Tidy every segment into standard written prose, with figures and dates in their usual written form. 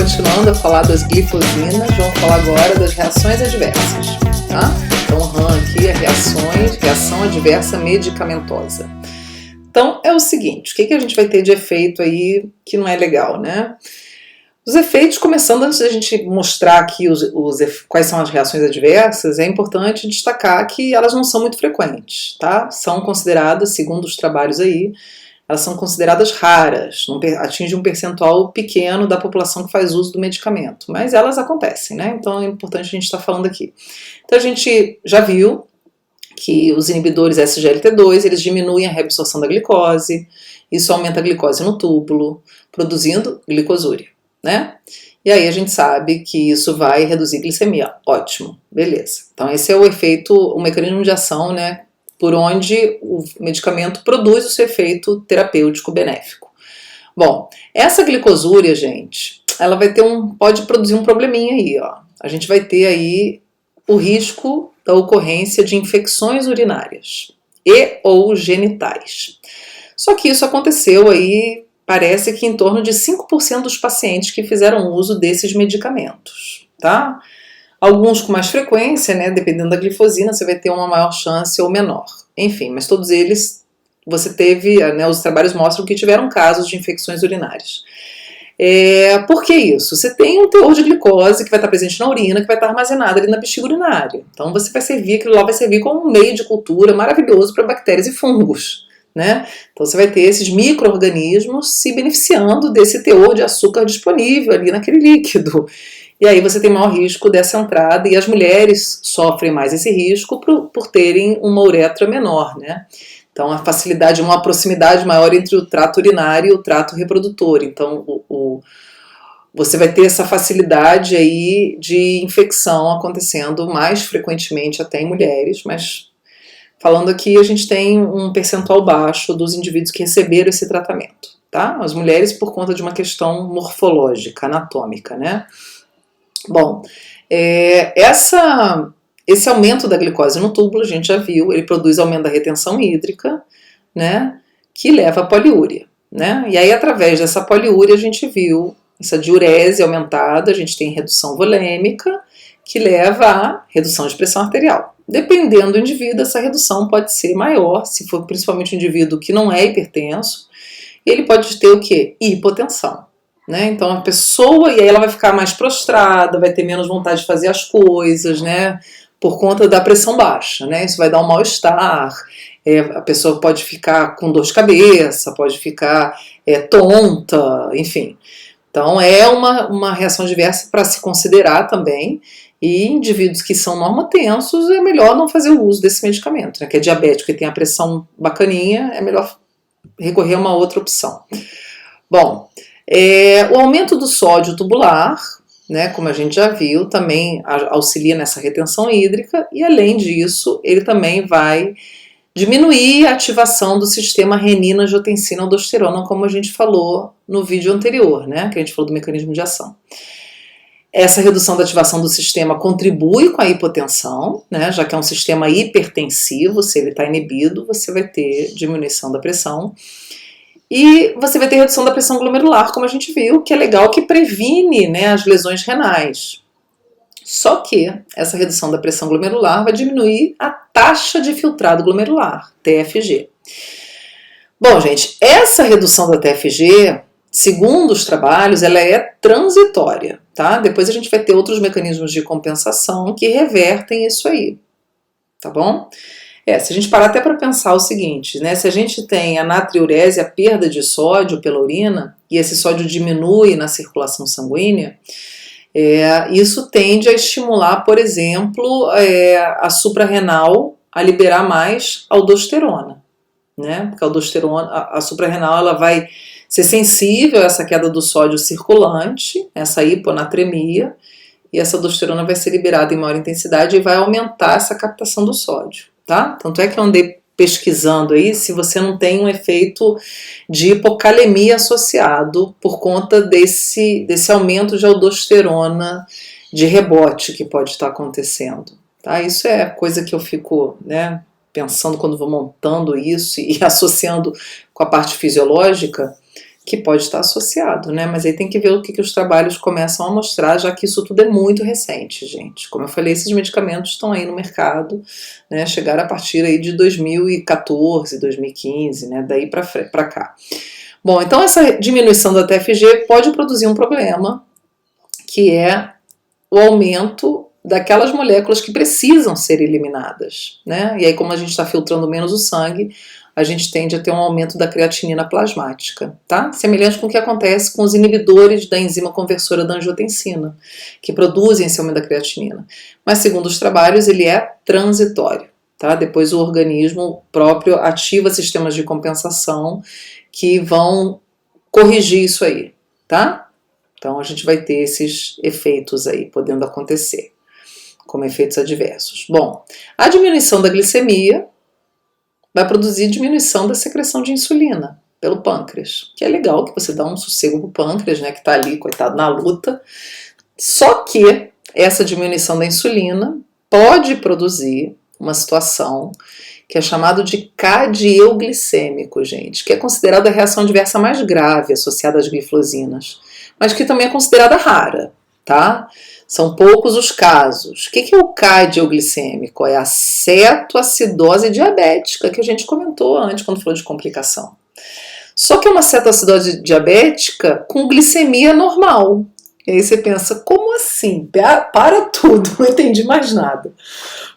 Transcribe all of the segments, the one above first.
continuando a falar das glifosinas, vamos falar agora das reações adversas, tá? Então, RAM aqui é reação adversa medicamentosa. Então, é o seguinte, o que a gente vai ter de efeito aí que não é legal, né? Os efeitos, começando antes da gente mostrar aqui quais são as reações adversas, é importante destacar que elas não são muito frequentes, tá? São consideradas, segundo os trabalhos aí, elas são consideradas raras, atingem um percentual pequeno da população que faz uso do medicamento, mas elas acontecem, né? Então é importante a gente estar falando aqui. Então a gente já viu que os inibidores SGLT2, eles diminuem a reabsorção da glicose, isso aumenta a glicose no túbulo, produzindo glicosúria, né? E aí a gente sabe que isso vai reduzir glicemia. Ótimo, beleza. Então esse é o efeito, o mecanismo de ação, né? Por onde o medicamento produz o seu efeito terapêutico benéfico. Bom, essa glicosúria, gente, ela pode produzir um probleminha aí, ó. A gente vai ter aí o risco da ocorrência de infecções urinárias e ou genitais. Só que isso aconteceu aí, parece que em torno de 5% dos pacientes que fizeram uso desses medicamentos, tá? Alguns com mais frequência, né, dependendo da glifosina, você vai ter uma maior chance ou menor. Enfim, mas todos eles, você teve, né, os trabalhos mostram que tiveram casos de infecções urinárias. Por que isso? Você tem um teor de glicose que vai estar presente na urina, que vai estar armazenado ali na bexiga urinária. Então aquilo lá vai servir como um meio de cultura maravilhoso para bactérias e fungos, né? Então você vai ter esses micro-organismos se beneficiando desse teor de açúcar disponível ali naquele líquido. E aí você tem maior risco dessa entrada, e as mulheres sofrem mais esse risco por terem uma uretra menor, né? Então a facilidade, uma proximidade maior entre o trato urinário e o trato reprodutor. Então você vai ter essa facilidade aí de infecção acontecendo mais frequentemente até em mulheres, mas falando aqui a gente tem um percentual baixo dos indivíduos que receberam esse tratamento, tá? As mulheres por conta de uma questão morfológica, anatômica, né? Bom, esse aumento da glicose no túbulo, a gente já viu, ele produz aumento da retenção hídrica, né, que leva à poliúria, né? E aí, através dessa poliúria, a gente viu essa diurese aumentada, a gente tem redução volêmica, que leva à redução de pressão arterial. Dependendo do indivíduo, essa redução pode ser maior, se for principalmente um indivíduo que não é hipertenso, ele pode ter o quê? Hipotensão. Né? Então a pessoa, e aí ela vai ficar mais prostrada, vai ter menos vontade de fazer as coisas, né? Por conta da pressão baixa, né? Isso vai dar um mal-estar, a pessoa pode ficar com dor de cabeça, pode ficar tonta, enfim. Então é uma reação adversa para se considerar também, e indivíduos que são normotensos é melhor não fazer o uso desse medicamento, né? Que é diabético e tem a pressão bacaninha, é melhor recorrer a uma outra opção. Bom, o aumento do sódio tubular, né, como a gente já viu, também auxilia nessa retenção hídrica, e além disso, ele também vai diminuir a ativação do sistema renina-angiotensina-aldosterona, como a gente falou no vídeo anterior, né, que a gente falou do mecanismo de ação. Essa redução da ativação do sistema contribui com a hipotensão, né, já que é um sistema hipertensivo, se ele está inibido, você vai ter diminuição da pressão. E você vai ter redução da pressão glomerular, como a gente viu, que é legal, que previne, né, as lesões renais. Só que essa redução da pressão glomerular vai diminuir a taxa de filtrado glomerular, TFG. Bom, gente, essa redução da TFG, segundo os trabalhos, ela é transitória, tá? Depois a gente vai ter outros mecanismos de compensação que revertem isso aí, tá bom? Se a gente parar até para pensar o seguinte, né? Se a gente tem a natriurese, a perda de sódio pela urina, e esse sódio diminui na circulação sanguínea, isso tende a estimular, por exemplo, a suprarrenal a liberar mais aldosterona, né? Porque a suprarrenal ela vai ser sensível a essa queda do sódio circulante, essa hiponatremia, e essa aldosterona vai ser liberada em maior intensidade e vai aumentar essa captação do sódio. Tá? Tanto é que eu andei pesquisando aí se você não tem um efeito de hipocalemia associado por conta desse aumento de aldosterona de rebote que pode estar acontecendo. Tá? Isso é coisa que eu fico, né, pensando quando vou montando isso e associando com a parte fisiológica, que pode estar associado, né? Mas aí tem que ver o que os trabalhos começam a mostrar, já que isso tudo é muito recente, gente. Como eu falei, esses medicamentos estão aí no mercado, né? Chegaram a partir aí de 2014, 2015, né? Daí para cá. Bom, então essa diminuição da TFG pode produzir um problema, que é o aumento daquelas moléculas que precisam ser eliminadas, né? E aí, como a gente está filtrando menos o sangue, a gente tende a ter um aumento da creatinina plasmática, tá? Semelhante com o que acontece com os inibidores da enzima conversora da angiotensina, que produzem esse aumento da creatinina. Mas, segundo os trabalhos, ele é transitório, tá? Depois o organismo próprio ativa sistemas de compensação que vão corrigir isso aí, tá? Então a gente vai ter esses efeitos aí podendo acontecer, como efeitos adversos. Bom, a diminuição da glicemia vai produzir diminuição da secreção de insulina pelo pâncreas, que é legal, que você dá um sossego pro pâncreas, né, que tá ali, coitado, na luta. Só que essa diminuição da insulina pode produzir uma situação que é chamado de CAD-euglicêmico, gente, que é considerada a reação adversa mais grave associada às glifosinas, mas que também é considerada rara, tá? São poucos os casos. O que é o CAD-euglicêmico? É a cetoacidose diabética, que a gente comentou antes quando falou de complicação. Só que é uma cetoacidose diabética com glicemia normal. E aí você pensa, como assim? Para tudo, não entendi mais nada.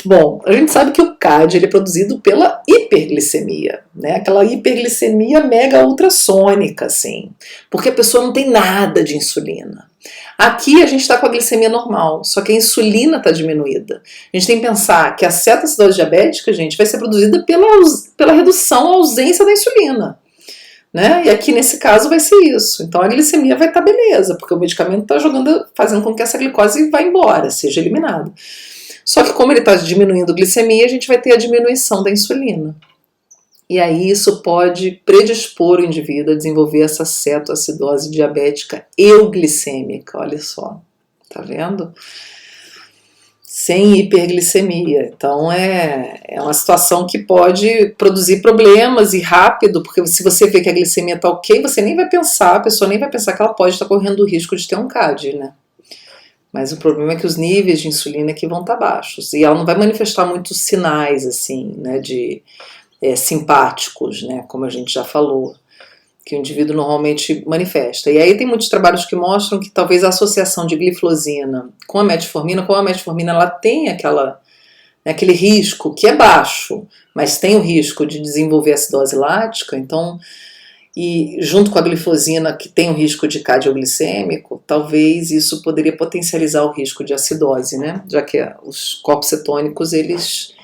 Bom, a gente sabe que o CAD ele é produzido pela hiperglicemia, né? Aquela hiperglicemia mega ultrassônica, assim, porque a pessoa não tem nada de insulina. Aqui a gente está com a glicemia normal, só que a insulina está diminuída. A gente tem que pensar que a cetoacidose diabética, gente, vai ser produzida pela redução ou ausência da insulina, né? E aqui nesse caso vai ser isso. Então a glicemia vai estar beleza, porque o medicamento está fazendo com que essa glicose vá embora, seja eliminada. Só que como ele está diminuindo a glicemia, a gente vai ter a diminuição da insulina. E aí isso pode predispor o indivíduo a desenvolver essa cetoacidose diabética euglicêmica, olha só, tá vendo? Sem hiperglicemia. Então é uma situação que pode produzir problemas e rápido, porque se você vê que a glicemia está ok, você nem vai pensar, a pessoa nem vai pensar que ela pode estar correndo o risco de ter um CAD, né? Mas o problema é que os níveis de insulina aqui vão estar baixos. E ela não vai manifestar muitos sinais, assim, né, simpáticos, né, como a gente já falou, que o indivíduo normalmente manifesta. E aí tem muitos trabalhos que mostram que talvez a associação de gliflozina com a metformina, como a metformina ela tem aquele risco, que é baixo, mas tem o risco de desenvolver acidose lática, então... E junto com a glifosina, que tem o risco de CAD-euglicêmico, talvez isso poderia potencializar o risco de acidose, né? Já que os corpos cetônicos, eles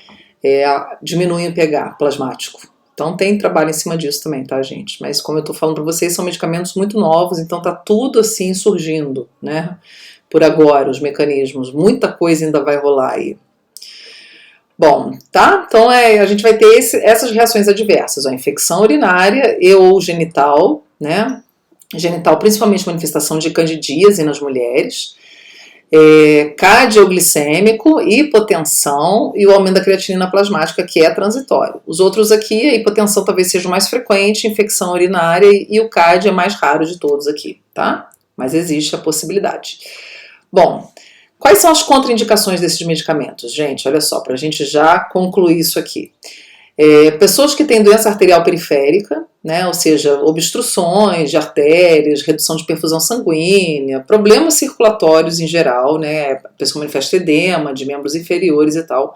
diminuem o pH plasmático. Então tem trabalho em cima disso também, tá, gente? Mas como eu tô falando para vocês, são medicamentos muito novos, então tá tudo assim surgindo, né? Por agora, os mecanismos, muita coisa ainda vai rolar aí. Bom, tá? Então a gente vai ter essas reações adversas, a infecção urinária e ou genital, né? Genital, principalmente manifestação de candidíase nas mulheres, CAD-euglicêmico, hipotensão e o aumento da creatinina plasmática, que é transitório. Os outros aqui, a hipotensão talvez seja o mais frequente, infecção urinária e o CAD é mais raro de todos aqui, tá? Mas existe a possibilidade. Bom, quais são as contraindicações desses medicamentos? Gente, olha só, para a gente já concluir isso aqui. Pessoas que têm doença arterial periférica, né, ou seja, obstruções de artérias, redução de perfusão sanguínea, problemas circulatórios em geral, né, a pessoa manifesta edema de membros inferiores e tal,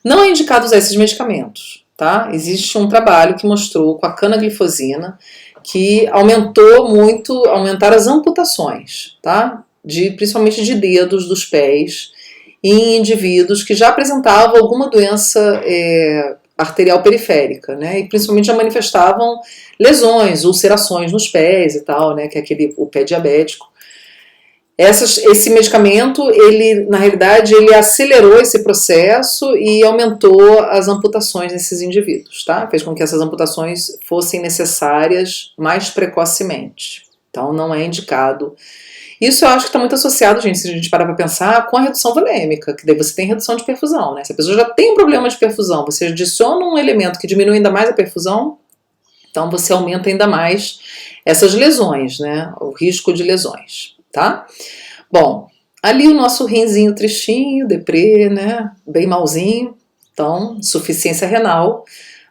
não é indicado usar esses medicamentos, tá? Existe um trabalho que mostrou com a canaglifosina que aumentaram as amputações, tá? Principalmente de dedos dos pés, em indivíduos que já apresentavam alguma doença arterial periférica, né? E principalmente já manifestavam lesões, ulcerações nos pés e tal, né? Que é o pé diabético. Esse medicamento, na realidade, ele acelerou esse processo e aumentou as amputações nesses indivíduos, tá? Fez com que essas amputações fossem necessárias mais precocemente. Então, não é indicado. Isso eu acho que está muito associado, gente, se a gente parar para pensar, com a redução volêmica, que daí você tem redução de perfusão, né? Se a pessoa já tem um problema de perfusão, você adiciona um elemento que diminui ainda mais a perfusão, Então você aumenta ainda mais essas lesões, né? O risco de lesões, tá? Bom, ali o nosso rinzinho tristinho, deprê, né? Bem malzinho. Então, insuficiência renal.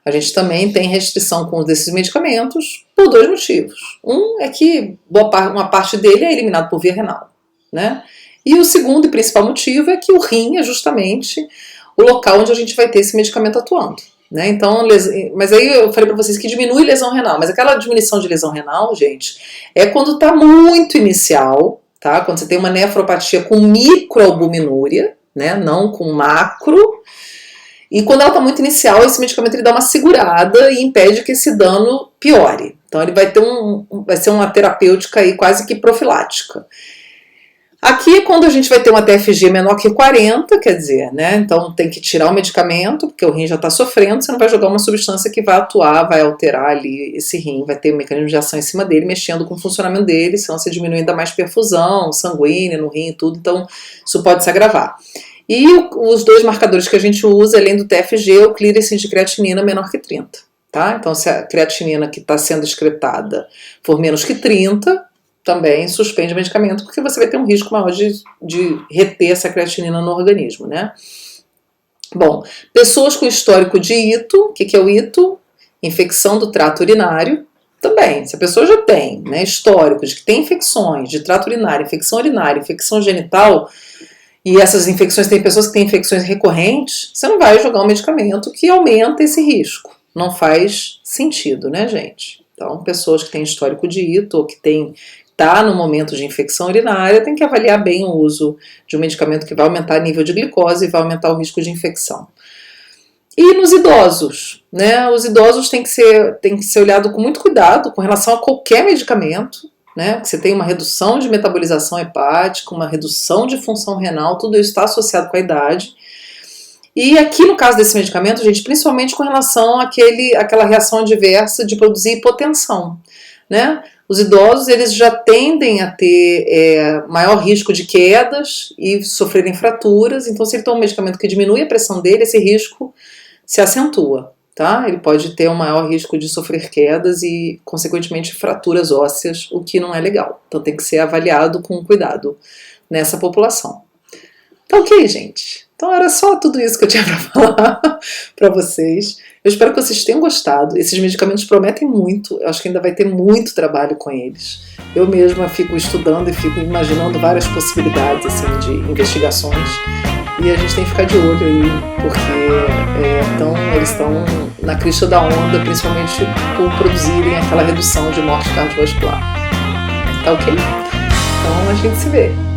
A gente também tem restrição com desses medicamentos por dois motivos. Um é que uma parte dele é eliminado por via renal, né? E o segundo e principal motivo é que o rim é justamente o local onde a gente vai ter esse medicamento atuando, né? Então, mas aí eu falei para vocês que diminui lesão renal, mas aquela diminuição de lesão renal, gente, é quando está muito inicial, tá? Quando você tem uma nefropatia com microalbuminúria, né? Não com macro. E quando ela está muito inicial, esse medicamento ele dá uma segurada e impede que esse dano piore. Então ele vai ter vai ser uma terapêutica aí quase que profilática. Aqui é quando a gente vai ter uma TFG menor que 40, quer dizer, né? Então tem que tirar o medicamento, porque o rim já está sofrendo, você não vai jogar uma substância que vai atuar, vai alterar ali esse rim, vai ter um mecanismo de ação em cima dele, mexendo com o funcionamento dele, senão você diminui ainda mais perfusão sanguínea no rim e tudo, então isso pode se agravar. E os dois marcadores que a gente usa, além do TFG, é o clearance de creatinina menor que 30. Tá? Então, se a creatinina que está sendo excretada for menos que 30, também suspende o medicamento, porque você vai ter um risco maior de reter essa creatinina no organismo, né? Bom, pessoas com histórico de ito, o que é o ito? Infecção do trato urinário. Também, se a pessoa já tem, né, histórico de que tem infecções de trato urinário, infecção genital, e essas infecções, tem pessoas que têm infecções recorrentes, você não vai jogar um medicamento que aumenta esse risco. Não faz sentido, né, gente? Então, pessoas que têm histórico de ito ou que tá no momento de infecção urinária, tem que avaliar bem o uso de um medicamento que vai aumentar o nível de glicose e vai aumentar o risco de infecção. E nos idosos, né? Os idosos têm que ser olhado com muito cuidado com relação a qualquer medicamento, né? Você tem uma redução de metabolização hepática, uma redução de função renal, tudo isso está associado com a idade. E aqui no caso desse medicamento, gente, principalmente com relação àquela reação adversa de produzir hipotensão, né? Os idosos, eles já tendem a ter maior risco de quedas e sofrerem fraturas, então se ele toma um medicamento que diminui a pressão dele, esse risco se acentua. Tá? Ele pode ter um maior risco de sofrer quedas e, consequentemente, fraturas ósseas, o que não é legal. Então tem que ser avaliado com cuidado nessa população. Então, ok, gente? Então era só tudo isso que eu tinha para falar para vocês. Eu espero que vocês tenham gostado. Esses medicamentos prometem muito. Eu acho que ainda vai ter muito trabalho com eles. Eu mesma fico estudando e fico imaginando várias possibilidades assim, de investigações. E a gente tem que ficar de olho aí, porque eles estão na crista da onda, principalmente por produzirem aquela redução de morte cardiovascular. Tá ok? Então a gente se vê.